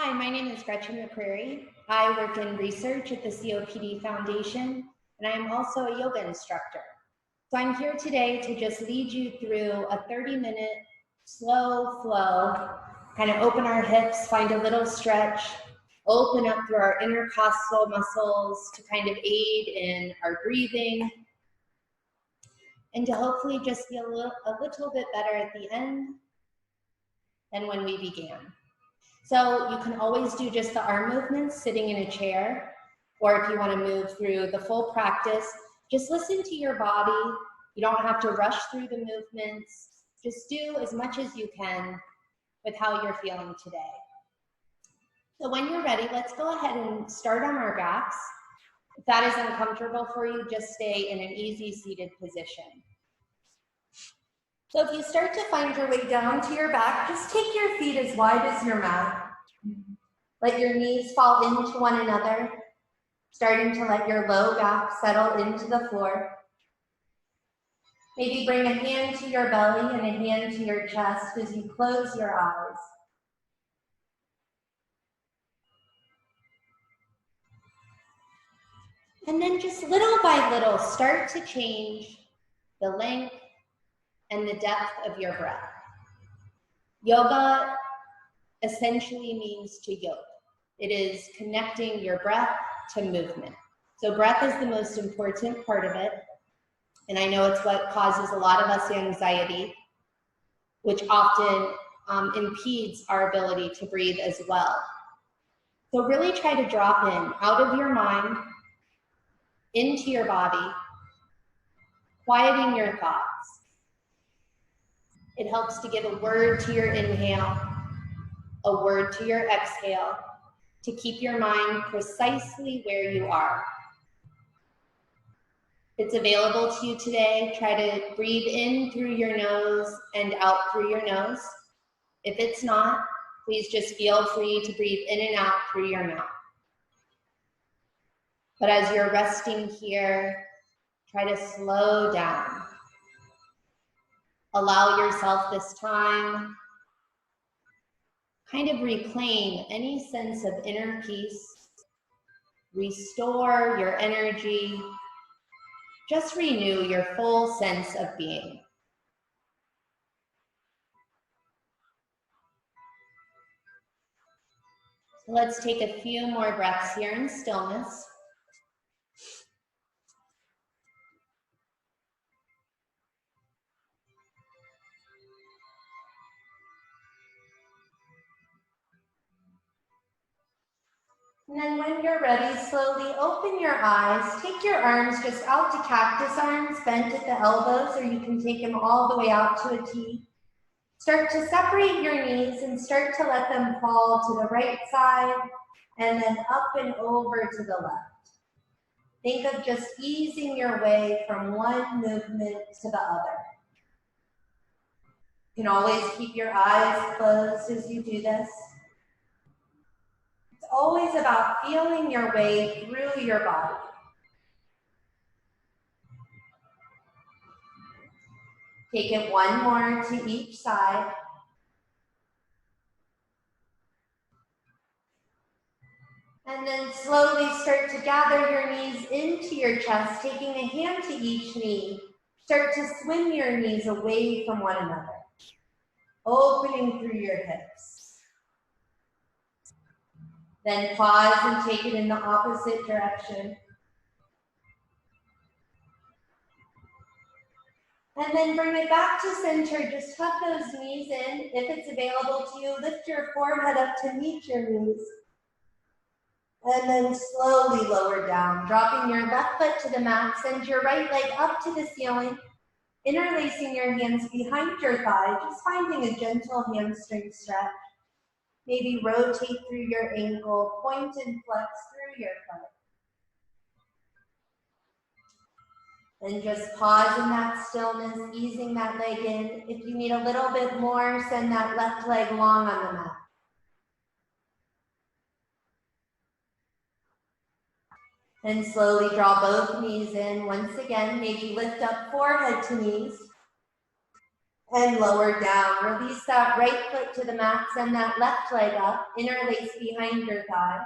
Hi, my name is Gretchen McCreary. I work in research at the COPD Foundation, and I am also a yoga instructor. So I'm here today to just lead you through a 30-minute slow flow, kind of open our hips, find a little stretch, open up through our intercostal muscles to kind of aid in our breathing, and to hopefully just feel a little bit better at the end than when we began. So you can always do just the arm movements sitting in a chair, or if you want to move through the full practice, just listen to your body. You don't have to rush through the movements. Just do as much as you can with how you're feeling today. So when you're ready, let's go ahead and start on our backs. If that is uncomfortable for you, just stay in an easy seated position. So if you start to find your way down to your back, just take your feet as wide as your mat. Let your knees fall into one another, starting to let your low back settle into the floor. Maybe bring a hand to your belly and a hand to your chest as you close your eyes. And then just little by little, start to change the length and the depth of your breath. Yoga essentially means to yoke. It is connecting your breath to movement. So breath is the most important part of it. And I know it's what causes a lot of us anxiety, which often impedes our ability to breathe as well. So really try to drop in out of your mind, into your body, quieting your thoughts. It helps to give a word to your inhale, a word to your exhale, to keep your mind precisely where you are. It's available to you today. Try to breathe in through your nose and out through your nose. If it's not, please just feel free to breathe in and out through your mouth. But as you're resting here, try to slow down. Allow yourself this time. Kind of reclaim any sense of inner peace. Restore your energy. Just renew your full sense of being. So let's take a few more breaths here in stillness. And then when you're ready, slowly open your eyes. Take your arms just out to cactus arms, bent at the elbows, or you can take them all the way out to a T. Start to separate your knees and start to let them fall to the right side and then up and over to the left. Think of just easing your way from one movement to the other. You can always keep your eyes closed as you do this. It's always about feeling your way through your body. Take it one more to each side. And then slowly start to gather your knees into your chest, taking a hand to each knee. Start to swing your knees away from one another, opening through your hips. Then pause and take it in the opposite direction. And then bring it back to center. Just tuck those knees in. If it's available to you, lift your forehead up to meet your knees. And then slowly lower down, dropping your left foot to the mat. Send your right leg up to the ceiling, interlacing your hands behind your thigh, just finding a gentle hamstring stretch. Maybe rotate through your ankle, point and flex through your foot. And just pause in that stillness, easing that leg in. If you need a little bit more, send that left leg long on the mat. And slowly draw both knees in. Once again, maybe lift up forehead to knees. And lower down. Release that right foot to the mat. Send that left leg up. Interlace behind your thigh.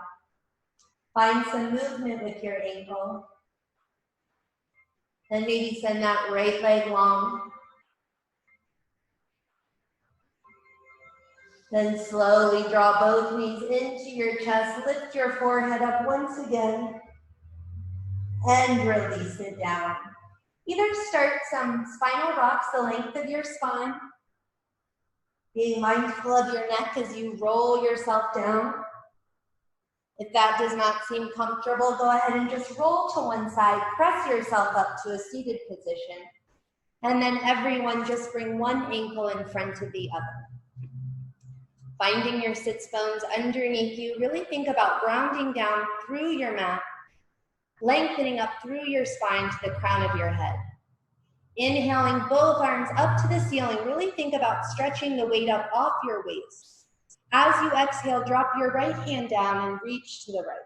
Find some movement with your ankle. Then maybe send that right leg long. Then slowly draw both knees into your chest. Lift your forehead up once again. And release it down. Either start some spinal rocks the length of your spine, being mindful of your neck as you roll yourself down. If that does not seem comfortable, go ahead and just roll to one side, press yourself up to a seated position, and then everyone just bring one ankle in front of the other. Finding your sits bones underneath you, really think about grounding down through your mat, lengthening up through your spine to the crown of your head. Inhaling both arms up to the ceiling, really think about stretching the weight up off your waist. As you exhale, drop your right hand down and reach to the right.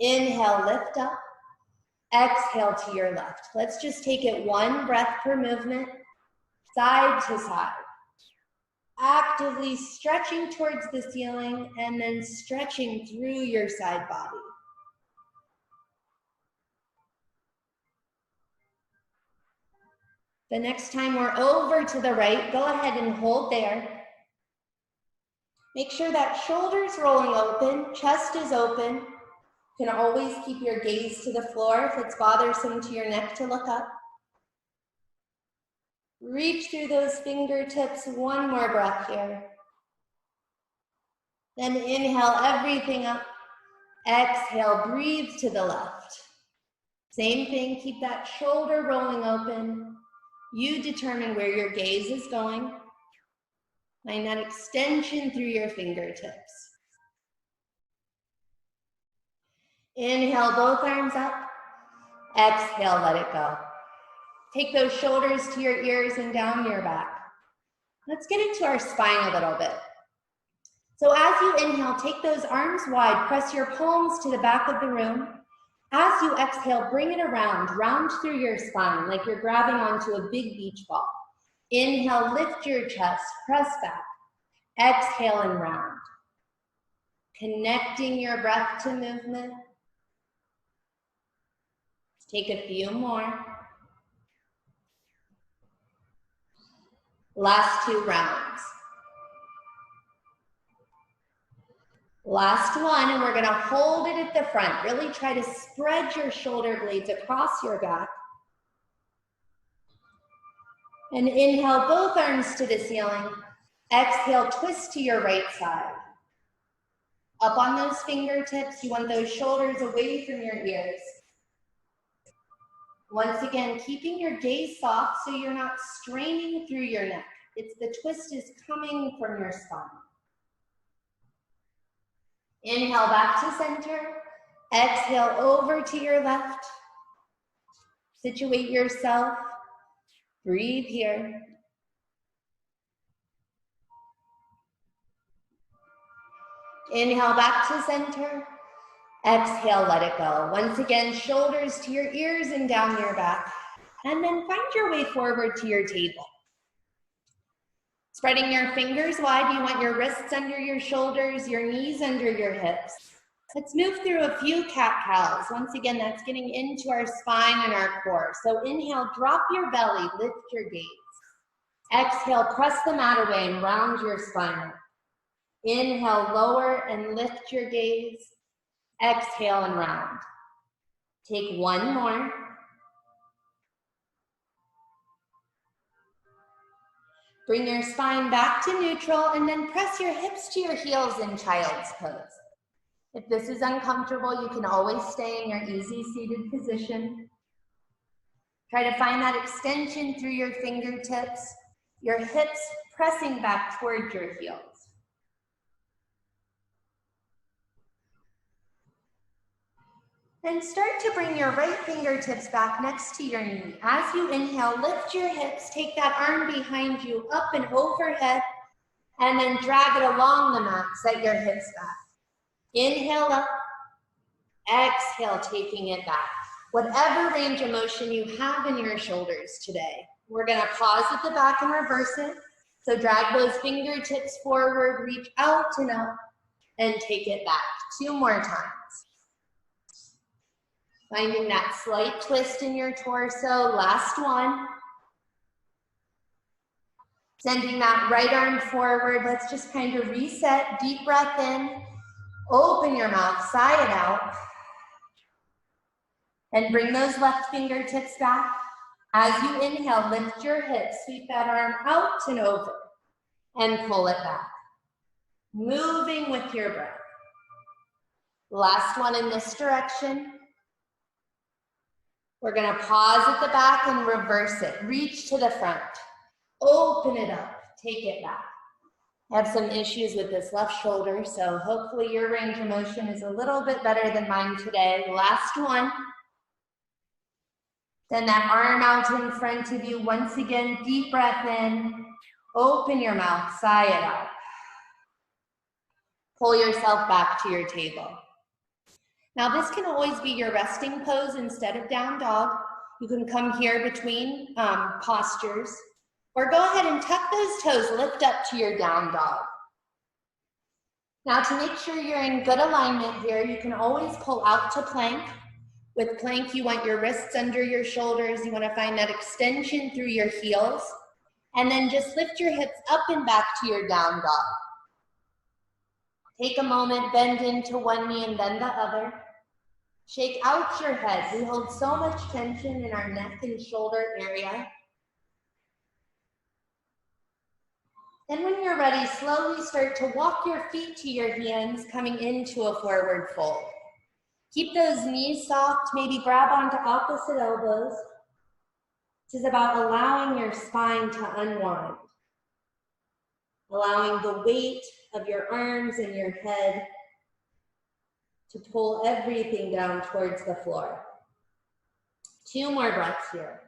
Inhale, lift up. Exhale to your left. Let's just take it one breath per movement, side to side. Actively stretching towards the ceiling and then stretching through your side body. The next time we're over to the right, go ahead and hold there. Make sure that shoulder's rolling open, chest is open. You can always keep your gaze to the floor if it's bothersome to your neck to look up. Reach through those fingertips, one more breath here. Then inhale everything up. Exhale, breathe to the left. Same thing, keep that shoulder rolling open. You determine where your gaze is going. Find that extension through your fingertips. Inhale, both arms up. Exhale, let it go. Take those shoulders to your ears and down your back. Let's get into our spine a little bit. So as you inhale, take those arms wide, press your palms to the back of the room. As you exhale, bring it around, round through your spine like you're grabbing onto a big beach ball. Inhale, lift your chest, press back. Exhale and round. Connecting your breath to movement. Let's take a few more. Last 2 rounds. Last one, and we're gonna hold it at the front. Really try to spread your shoulder blades across your back. And inhale, both arms to the ceiling. Exhale, twist to your right side. Up on those fingertips, you want those shoulders away from your ears. Once again, keeping your gaze soft so you're not straining through your neck. It's the twist is coming from your spine. Inhale back to center. Exhale over to your left. Situate yourself. Breathe here. Inhale back to center. Exhale, let it go. Once again, shoulders to your ears and down your back. And then find your way forward to your table. Spreading your fingers wide, you want your wrists under your shoulders, your knees under your hips. Let's move through a few cat-cows. Once again, that's getting into our spine and our core. So inhale, drop your belly, lift your gaze. Exhale, press the mat away and round your spine. Inhale, lower and lift your gaze. Exhale and round. Take one more. Bring your spine back to neutral and then press your hips to your heels in child's pose. If this is uncomfortable, you can always stay in your easy seated position. Try to find that extension through your fingertips, your hips pressing back toward your heels. And start to bring your right fingertips back next to your knee. As you inhale, lift your hips, take that arm behind you up and overhead, and then drag it along the mat, set your hips back. Inhale up, exhale, taking it back. Whatever range of motion you have in your shoulders today, We're gonna pause at the back and reverse it. So drag those fingertips forward, reach out and up, and take it back. 2 more times. Finding that slight twist in your torso. Last one. Sending that right arm forward. Let's just kind of reset. Deep breath in. Open your mouth, sigh it out. And bring those left fingertips back. As you inhale, lift your hips, sweep that arm out and over, and pull it back. Moving with your breath. Last one in this direction. We're gonna pause at the back and reverse it. Reach to the front. Open it up, take it back. I have some issues with this left shoulder, so hopefully your range of motion is a little bit better than mine today. Last one. Send that arm out in front of you. Once again, deep breath in. Open your mouth, sigh it out. Pull yourself back to your table. Now this can always be your resting pose instead of down dog. You can come here between postures, or go ahead and tuck those toes, lift up to your down dog. Now to make sure you're in good alignment here, you can always pull out to plank. With plank, you want your wrists under your shoulders. You want to find that extension through your heels. And then just lift your hips up and back to your down dog. Take a moment, bend into one knee and then the other. Shake out your head. We hold so much tension in our neck and shoulder area. And when you're ready, slowly start to walk your feet to your hands, coming into a forward fold. Keep those knees soft, maybe grab onto opposite elbows. This is about allowing your spine to unwind. Allowing the weight of your arms and your head to pull everything down towards the floor. 2 more breaths here.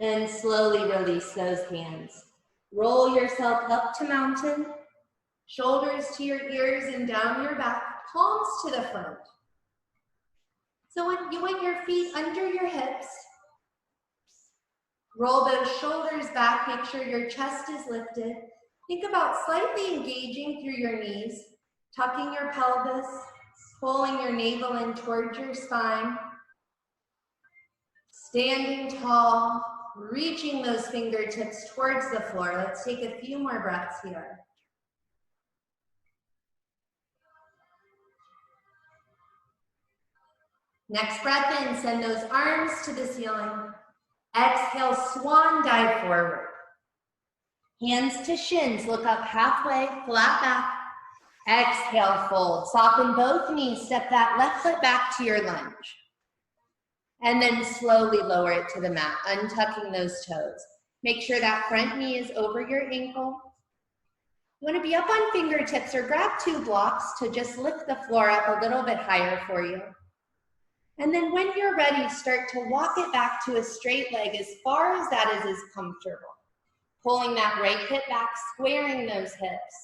And slowly release those hands. Roll yourself up to mountain. Shoulders to your ears and down your back, palms to the front. So when you want your feet under your hips, roll those shoulders back, make sure your chest is lifted. Think about slightly engaging through your knees, tucking your pelvis, pulling your navel in towards your spine. Standing tall, reaching those fingertips towards the floor. Let's take a few more breaths here. Next breath in, send those arms to the ceiling. Exhale, swan dive forward. Hands to shins, look up halfway, flat back. Exhale, fold. Soften both knees, step that left foot back to your lunge. And then slowly lower it to the mat, untucking those toes. Make sure that front knee is over your ankle. You want to be up on fingertips or grab 2 blocks to just lift the floor up a little bit higher for you. And then when you're ready, start to walk it back to a straight leg as far as that is comfortable. Pulling that right hip back, squaring those hips.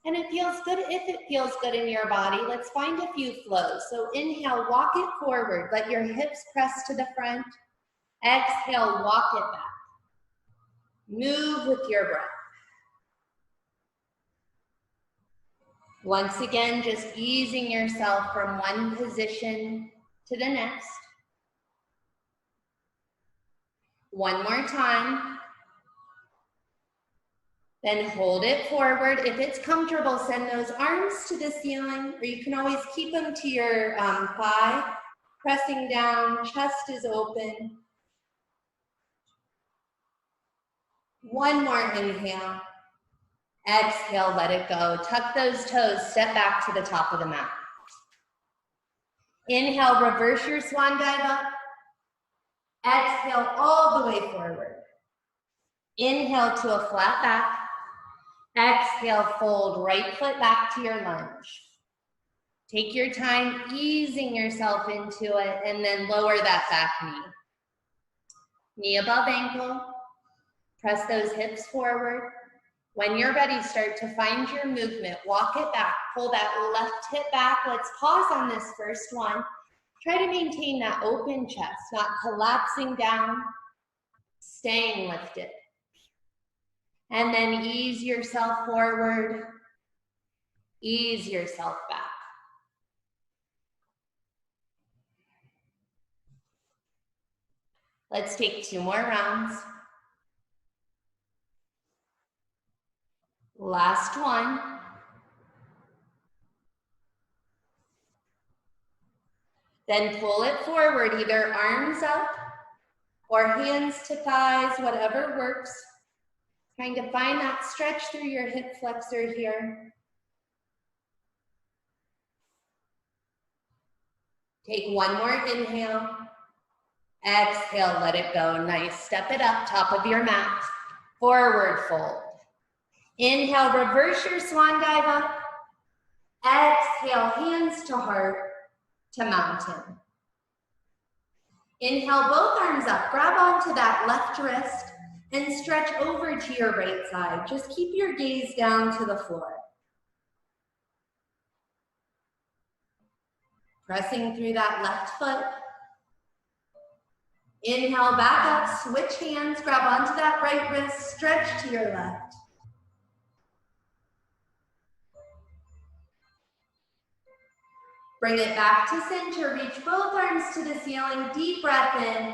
And it feels good. If it feels good in your body, let's find a few flows. So inhale, walk it forward. Let your hips press to the front. Exhale, walk it back. Move with your breath. Once again, just easing yourself from one position to the next. One more time. Then hold it forward. If it's comfortable, send those arms to the ceiling, or you can always keep them to your thigh. Pressing down, chest is open. One more inhale. Exhale, let it go. Tuck those toes, step back to the top of the mat. Inhale, reverse your swan dive up. Exhale, all the way forward. Inhale to a flat back. Exhale, fold right foot back to your lunge. Take your time easing yourself into it, and then lower that back knee. Knee above ankle. Press those hips forward. When you're ready, start to find your movement. Walk it back. Pull that left hip back. Let's pause on this first one. Try to maintain that open chest, not collapsing down, staying lifted. And then ease yourself forward, ease yourself back. Let's take 2 more rounds. Last one. Then pull it forward, either arms up or hands to thighs, whatever works. Trying to find that stretch through your hip flexor here. Take 1 more inhale. Exhale, let it go. Nice. Step it up, top of your mat. Forward fold. Inhale, reverse your swan dive up. Exhale, hands to heart to mountain. Inhale, both arms up. Grab onto that left wrist and stretch over to your right side. Just keep your gaze down to the floor. Pressing through that left foot. Inhale, back up, switch hands, grab onto that right wrist, stretch to your left. Bring it back to center, reach both arms to the ceiling, deep breath in.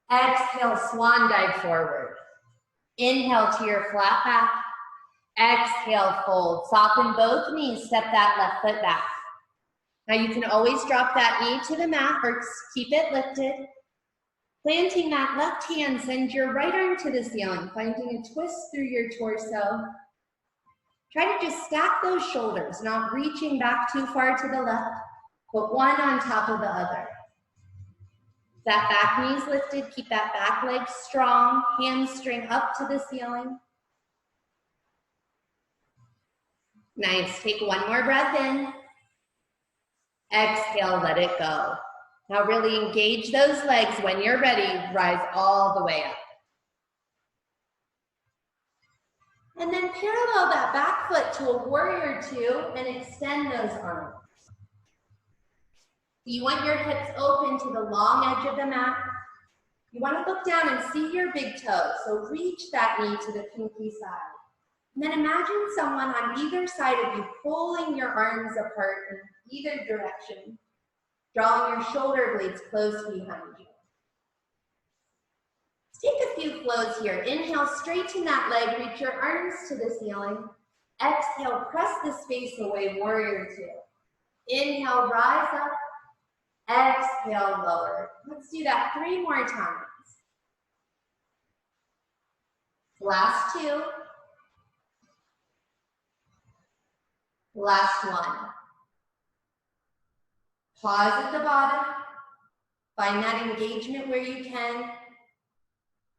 Exhale, swan dive forward. Inhale to your flat back. Exhale, fold. Soften both knees, step that left foot back. Now you can always drop that knee to the mat or keep it lifted. Planting that left hand, send your right arm to the ceiling, finding a twist through your torso. Try to just stack those shoulders, not reaching back too far to the left, but one on top of the other. That back knee's lifted, keep that back leg strong, hamstring up to the ceiling. Nice, take 1 more breath in. Exhale, let it go. Now really engage those legs. When you're ready, rise all the way up. And then parallel that back foot to a warrior 2 and extend those arms. You want your hips open to the long edge of the mat. You want to look down and see your big toe. So reach that knee to the pinky side. And then imagine someone on either side of you pulling your arms apart in either direction, drawing your shoulder blades close behind you. Let's take a few flows here. Inhale, straighten that leg, reach your arms to the ceiling. Exhale, press the space away, warrior 2. Inhale, rise up. Exhale, lower. Let's do that 3 more times. Last 2. Last 1. Pause at the bottom. Find that engagement where you can.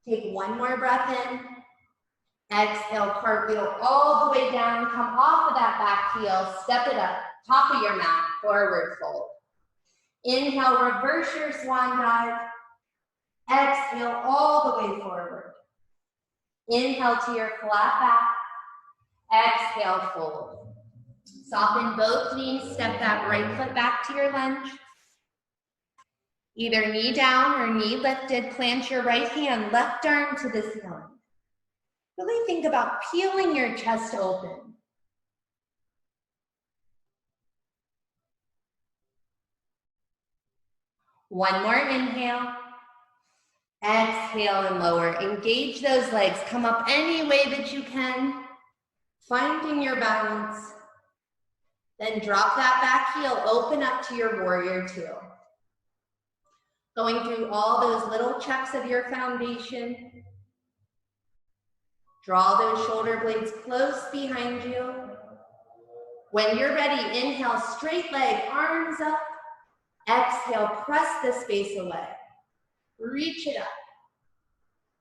Take 1 more breath in. Exhale, cartwheel all the way down. Come off of that back heel. Step it up. Top of your mat. Forward fold. Inhale, reverse your swan dive. Exhale, all the way forward. Inhale to your flat back. Exhale, fold. Soften both knees, step that right foot back to your lunge. Either knee down or knee lifted, plant your right hand, left arm to the ceiling. Really think about peeling your chest open. One more inhale. Exhale and lower. Engage those legs. Come up any way that you can. Finding your balance. Then drop that back heel, open up to your warrior 2. Going through all those little checks of your foundation. Draw those shoulder blades close behind you. When you're ready, inhale, straight leg, arms up. Exhale, press the space away. Reach it up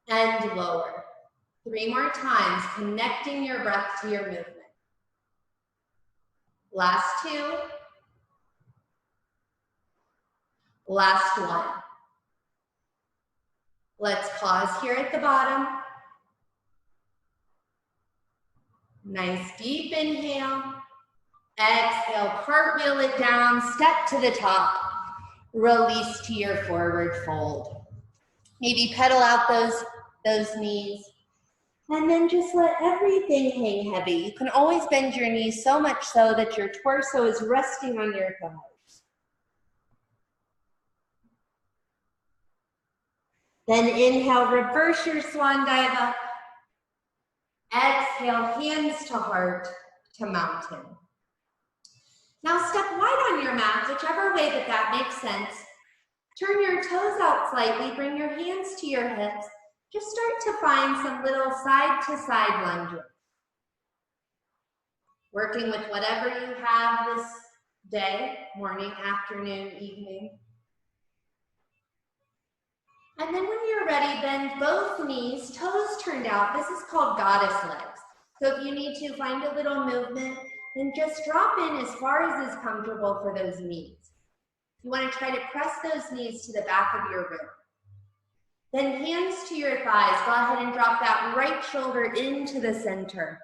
and lower. 3 more times, connecting your breath to your movement. Last 2. Last 1. Let's pause here at the bottom. Nice deep inhale. Exhale, cartwheel it down, step to the top. release to your forward fold. Maybe pedal out those knees. And then just let everything hang heavy. You can always bend your knees so much so that your torso is resting on your thighs. Then inhale, reverse your swan dive up. Exhale, hands to heart to mountain. Now step wide on your mat, whichever way that makes sense. Turn your toes out slightly, bring your hands to your hips. Just start to find some little side-to-side lunges. Working with whatever you have this day, morning, afternoon, evening. And then when you're ready, bend both knees, toes turned out. This is called goddess legs. So if you need to find a little movement, then just drop in as far as is comfortable for those knees. You want to try to press those knees to the back of your rib. Then hands to your thighs. Go ahead and drop that right shoulder into the center.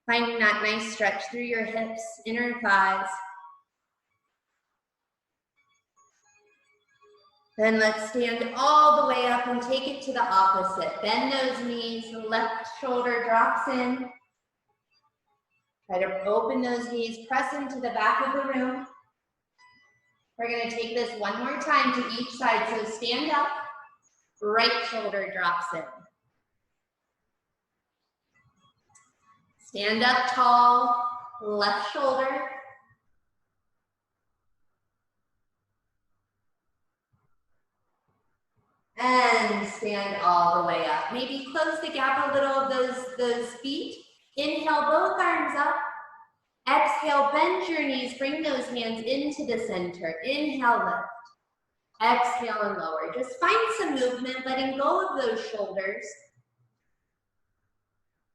Finding that nice stretch through your hips, inner thighs. Then let's stand all the way up and take it to the opposite. Bend those knees, left shoulder drops in. Try to open those knees, press into the back of the room. We're going to take this one more time to each side. So stand up, right shoulder drops in. Stand up tall, left shoulder. And stand all the way up. Maybe close the gap a little of those feet. Inhale, both arms up. Exhale, bend your knees, bring those hands into the center. Inhale, lift. Exhale and lower. Just find some movement, letting go of those shoulders.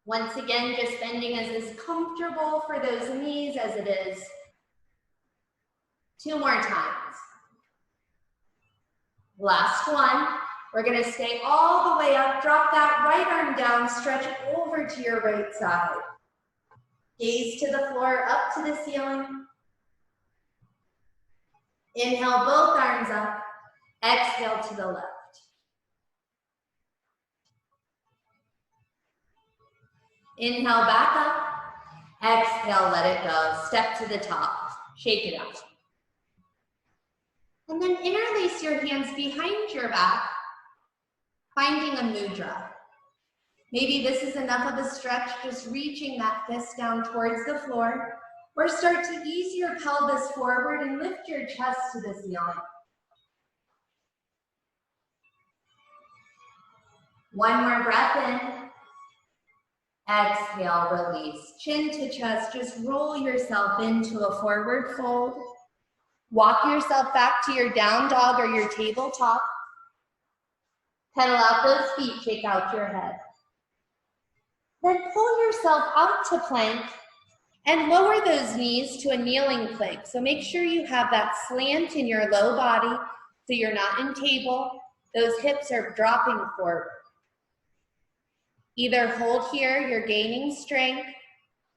Once again, just bending as is comfortable for those knees as it is. 2 more times. Last one. We're going to stay all the way up. Drop that right arm down. Stretch it over to your right side. Gaze to the floor, up to the ceiling. Inhale, both arms up. Exhale to the left. Inhale, back up. Exhale, let it go. Step to the top. Shake it out. And then interlace your hands behind your back, finding a mudra. Maybe this is enough of a stretch, just reaching that fist down towards the floor, or start to ease your pelvis forward and lift your chest to the ceiling. One more breath in. Exhale, release. Chin to chest, just roll yourself into a forward fold. Walk yourself back to your down dog or your tabletop. Pedal out those feet, shake out your head. Then pull yourself out to plank and lower those knees to a kneeling plank. So make sure you have that slant in your low body so you're not in table. Those hips are dropping forward. Either hold here, you're gaining strength,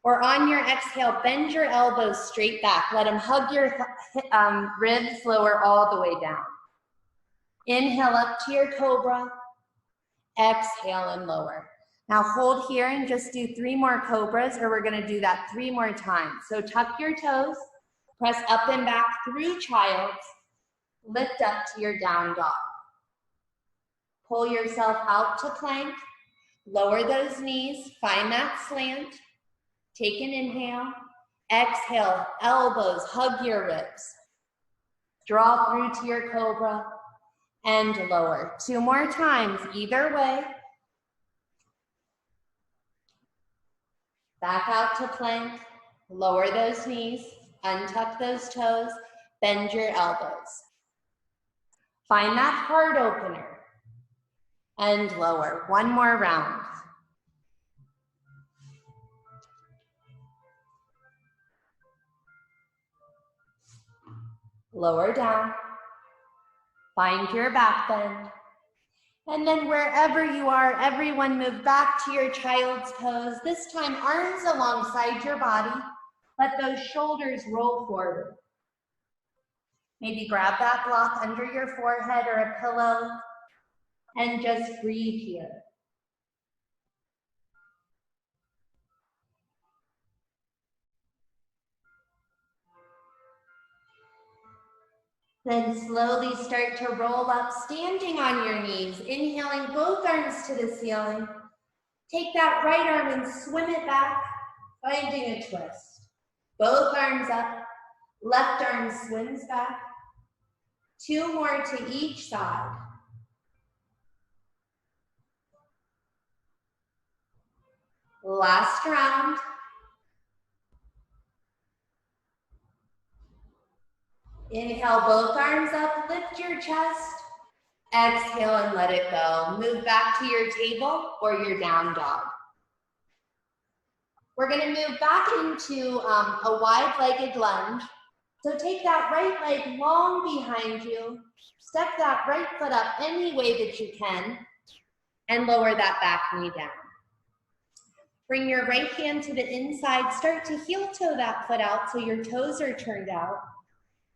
or on your exhale, bend your elbows straight back. Let them hug your ribs, lower all the way down. Inhale up to your cobra. Exhale and lower. Now hold here and just do 3 more cobras, or we're gonna do that 3 more times. So tuck your toes, press up and back through child's, lift up to your down dog. Pull yourself out to plank, lower those knees, find that slant. Take an inhale, exhale, elbows, hug your ribs. Draw through to your cobra and lower. 2 more times, either way. Back out to plank, lower those knees, untuck those toes, bend your elbows. Find that heart opener and lower. 1 more round. Lower down, find your back bend, and then wherever you are, everyone move back to your child's pose. This time, arms alongside your body. Let those shoulders roll forward. Maybe grab that block under your forehead or a pillow and just breathe here. Then slowly start to roll up, standing on your knees, inhaling both arms to the ceiling. Take that right arm and swim it back, finding a twist. Both arms up, left arm swims back. 2 more to each side. Last round. Inhale, both arms up, lift your chest. Exhale and let it go. Move back to your table or your down dog. We're gonna move back into a wide-legged lunge. So take that right leg long behind you, step that right foot up any way that you can, and lower that back knee down. Bring your right hand to the inside, start to heel toe that foot out so your toes are turned out.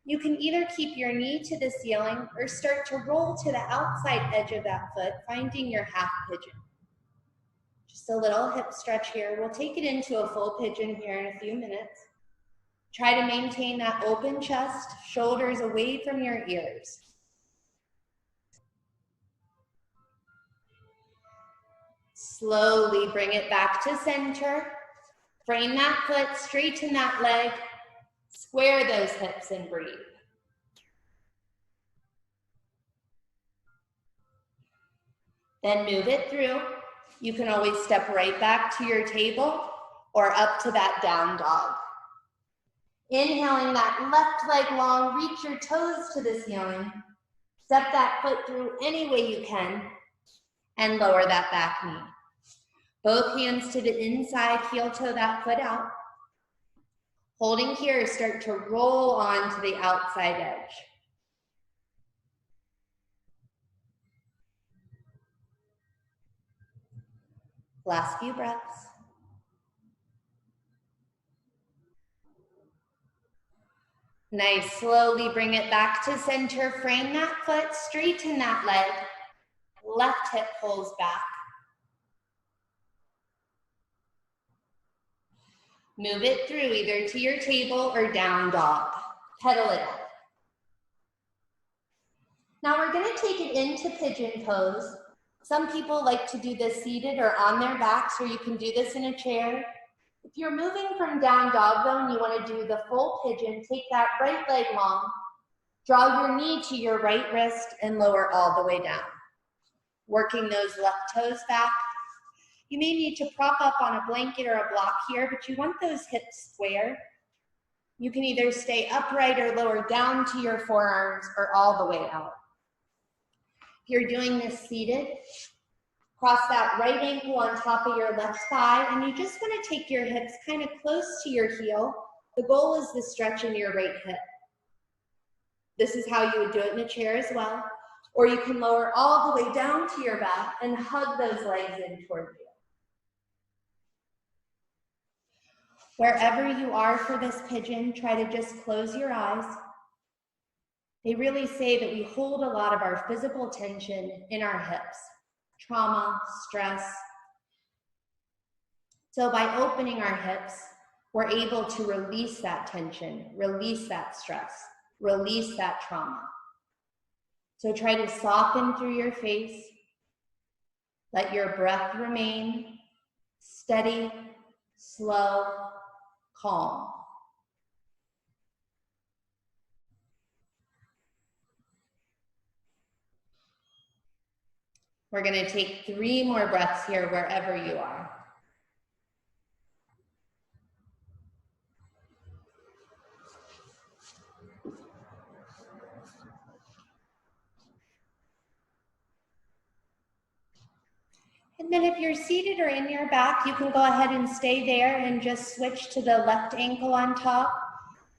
You can either keep your knee to the ceiling or start to roll to the outside edge of that foot, finding your half pigeon. Just a little hip stretch here. We'll take it into a full pigeon here in a few minutes. Try to maintain that open chest, shoulders away from your ears. Slowly bring it back to center. Frame that foot, straighten that leg, square those hips and breathe. Then move it through. You can always step right back to your table or up to that down dog. Inhaling that left leg long, reach your toes to the ceiling. Step that foot through any way you can and lower that back knee. Both hands to the inside, heel toe that foot out. Holding here, start to roll on to the outside edge. Last few breaths. Nice, slowly bring it back to center. Frame that foot, straighten that leg. Left hip pulls back. Move it through either to your table or down dog. Pedal it up. Now we're going to take it into pigeon pose. Some people like to do this seated or on their backs, or you can do this in a chair. If you're moving from down dog though and you want to do the full pigeon, take that right leg long, draw your knee to your right wrist and lower all the way down. Working those left toes back. You may need to prop up on a blanket or a block here, but you want those hips square. You can either stay upright or lower down to your forearms or all the way out. If you're doing this seated, cross that right ankle on top of your left thigh, and you just want to take your hips kind of close to your heel. The goal is the stretch in your right hip. This is how you would do it in a chair as well. Or you can lower all the way down to your back and hug those legs in toward you. Wherever you are for this pigeon, try to just close your eyes. They really say that we hold a lot of our physical tension in our hips, trauma, stress. So by opening our hips, we're able to release that tension, release that stress, release that trauma. So try to soften through your face. Let your breath remain steady, slow, calm. We're going to take 3 more breaths here wherever you are. And then if you're seated or in your back, you can go ahead and stay there and just switch to the left ankle on top.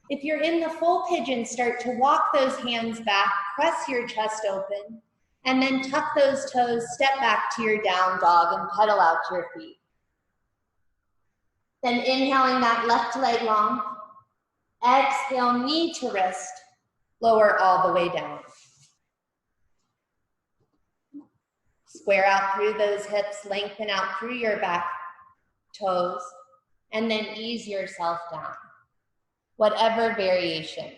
If you're in the full pigeon, start to walk those hands back, press your chest open, and then tuck those toes, step back to your down dog and pedal out your feet. Then inhaling that left leg long, exhale knee to wrist, Lower all the way down. Square out through those hips, lengthen out through your back toes, and then ease yourself down. Whatever variation.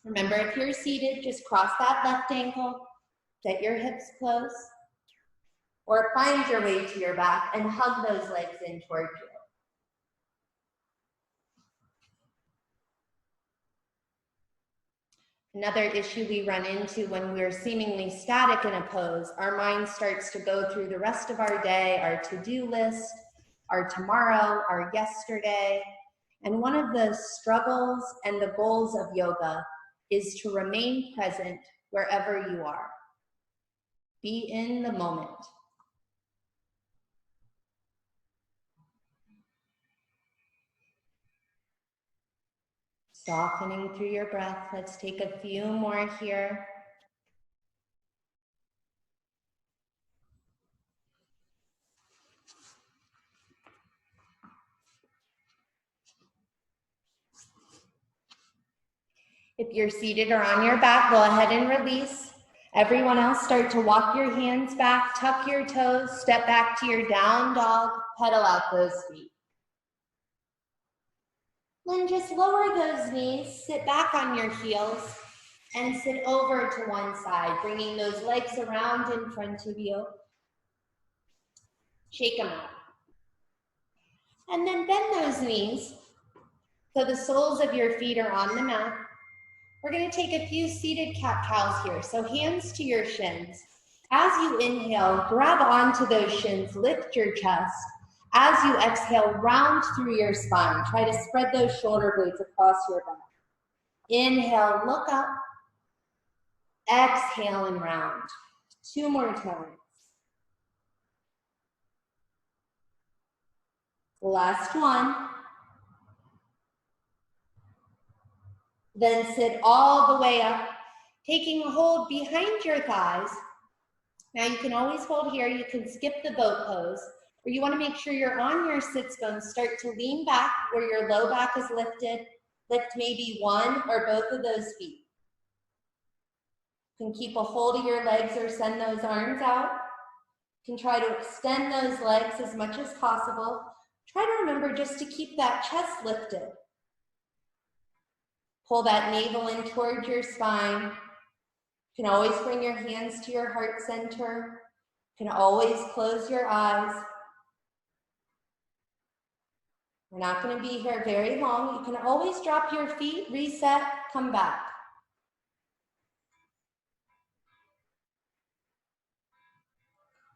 Remember, if you're seated, just cross that left ankle, get your hips close, or find your way to your back and hug those legs in toward you. Another issue we run into when we're seemingly static in a pose, our mind starts to go through the rest of our day, our to-do list, our tomorrow, our yesterday. And one of the struggles and the goals of yoga is to remain present wherever you are. Be in the moment. Softening through your breath. Let's take a few more here. If you're seated or on your back, go ahead and release. Everyone else, start to walk your hands back, tuck your toes, step back to your down dog, pedal out those feet. Then just lower those knees, sit back on your heels, and sit over to one side, bringing those legs around in front of you. Shake them out. And then bend those knees so the soles of your feet are on the mat. We're going to take a few seated cat-cows here. So hands to your shins. As you inhale, grab onto those shins, lift your chest. As you exhale, round through your spine. Try to spread those shoulder blades across your back. Inhale, look up. Exhale and round. 2 more times. Last one. Then sit all the way up, taking a hold behind your thighs. Now you can always hold here. You can skip the boat pose, or you want to make sure you're on your sits bones. Start to lean back where your low back is lifted. Lift maybe one or both of those feet. You can keep a hold of your legs or send those arms out. You can try to extend those legs as much as possible. Try to remember just to keep that chest lifted. Pull that navel in toward your spine. You can always bring your hands to your heart center. You can always close your eyes. We're not going to be here very long. You can always drop your feet, reset, come back.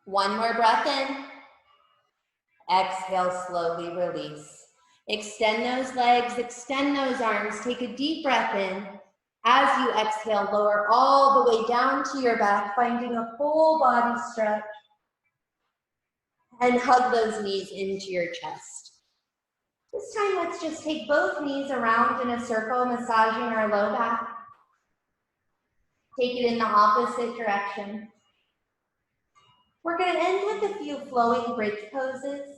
One more breath in. Exhale, slowly release. Extend those legs, extend those arms. Take a deep breath in. As you exhale, lower all the way down to your back, finding a full body stretch. And hug those knees into your chest. This time, let's just take both knees around in a circle, massaging our low back. Take it in the opposite direction. We're going to end with a few flowing bridge poses.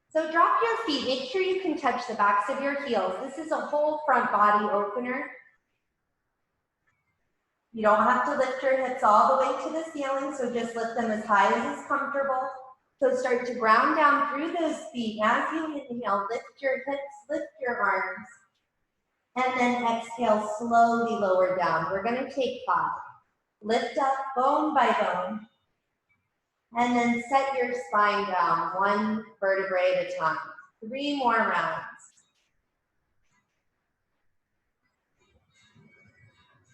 So drop your feet, make sure you can touch the backs of your heels. This is a whole front body opener. You don't have to lift your hips all the way to the ceiling, so just lift them as high as is comfortable. So start to ground down through those feet. As you inhale, lift your hips, lift your arms. And then exhale, slowly lower down. We're gonna take 5. Lift up bone by bone. And then set your spine down, 1 vertebrae at a time. 3 more rounds.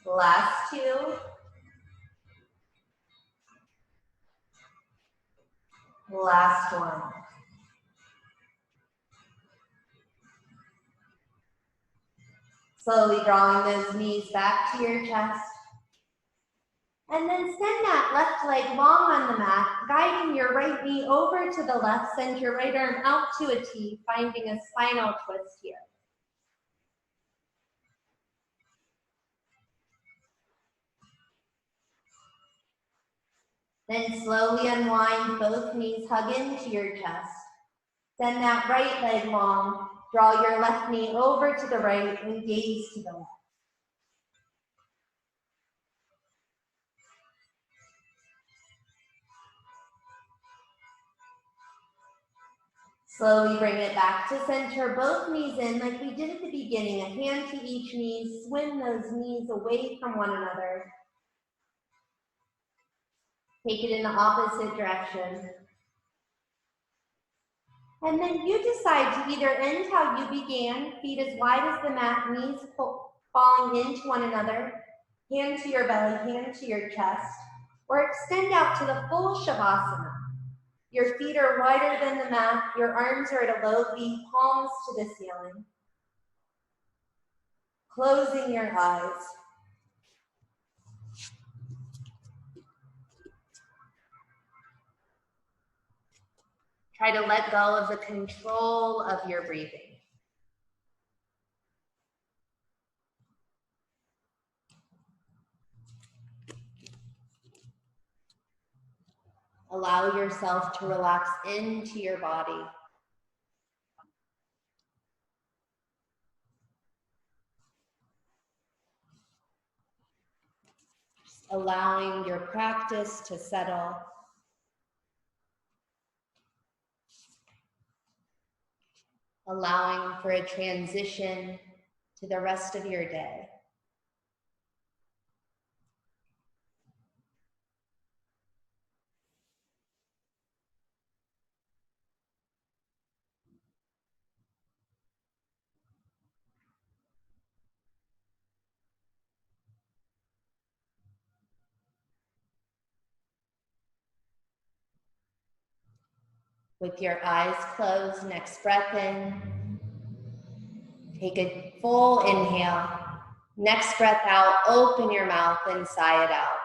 Last 2. Last 1. Slowly drawing those knees back to your chest. And then send that left leg long on the mat, guiding your right knee over to the left. Send your right arm out to a T, finding a spinal twist here. Then slowly unwind both knees, hug into your chest. Send that right leg long. Draw your left knee over to the right and gaze to the left. Slowly bring it back to center, both knees in like we did at the beginning, a hand to each knee, swing those knees away from one another. Take it in the opposite direction. And then you decide to either end how you began, feet as wide as the mat, knees falling into one another, hand to your belly, hand to your chest, or extend out to the full Shavasana. Your feet are wider than the mat, your arms are at a low V, palms to the ceiling. Closing your eyes. Try to let go of the control of your breathing. Allow yourself to relax into your body. Just allowing your practice to settle. Allowing for a transition to the rest of your day. With your eyes closed, next breath in. Take a full inhale. Next breath out, open your mouth and sigh it out.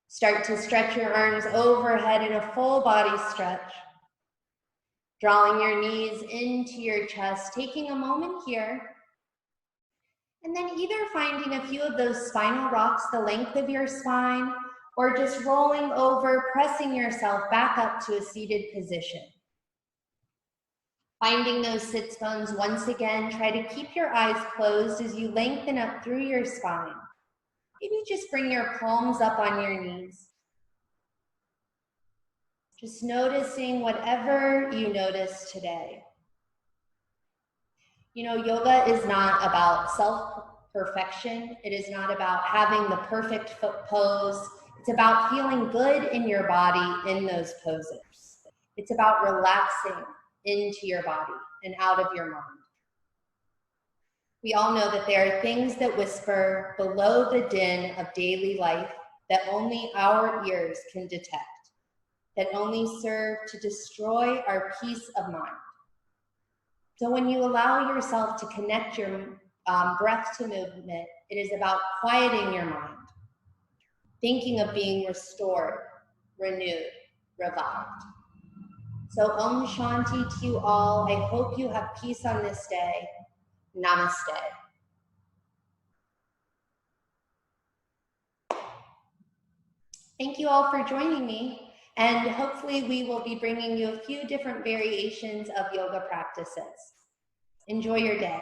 Start to stretch your arms overhead in a full body stretch. Drawing your knees into your chest, taking a moment here. And then either finding a few of those spinal rocks the length of your spine, or just rolling over, pressing yourself back up to a seated position. Finding those sits bones once again, try to keep your eyes closed as you lengthen up through your spine. Maybe just bring your palms up on your knees. Just noticing whatever you notice today. You know, yoga is not about self-perfection. It is not about having the perfect foot pose. It's about feeling good in your body in those poses. It's about relaxing into your body and out of your mind. We all know that there are things that whisper below the din of daily life that only our ears can detect, that only serve to destroy our peace of mind. So when you allow yourself to connect your breath to movement, it is about quieting your mind, thinking of being restored, renewed, revived. So Om Shanti to you all. I hope you have peace on this day. Namaste. Thank you all for joining me, and hopefully we will be bringing you a few different variations of yoga practices. Enjoy your day.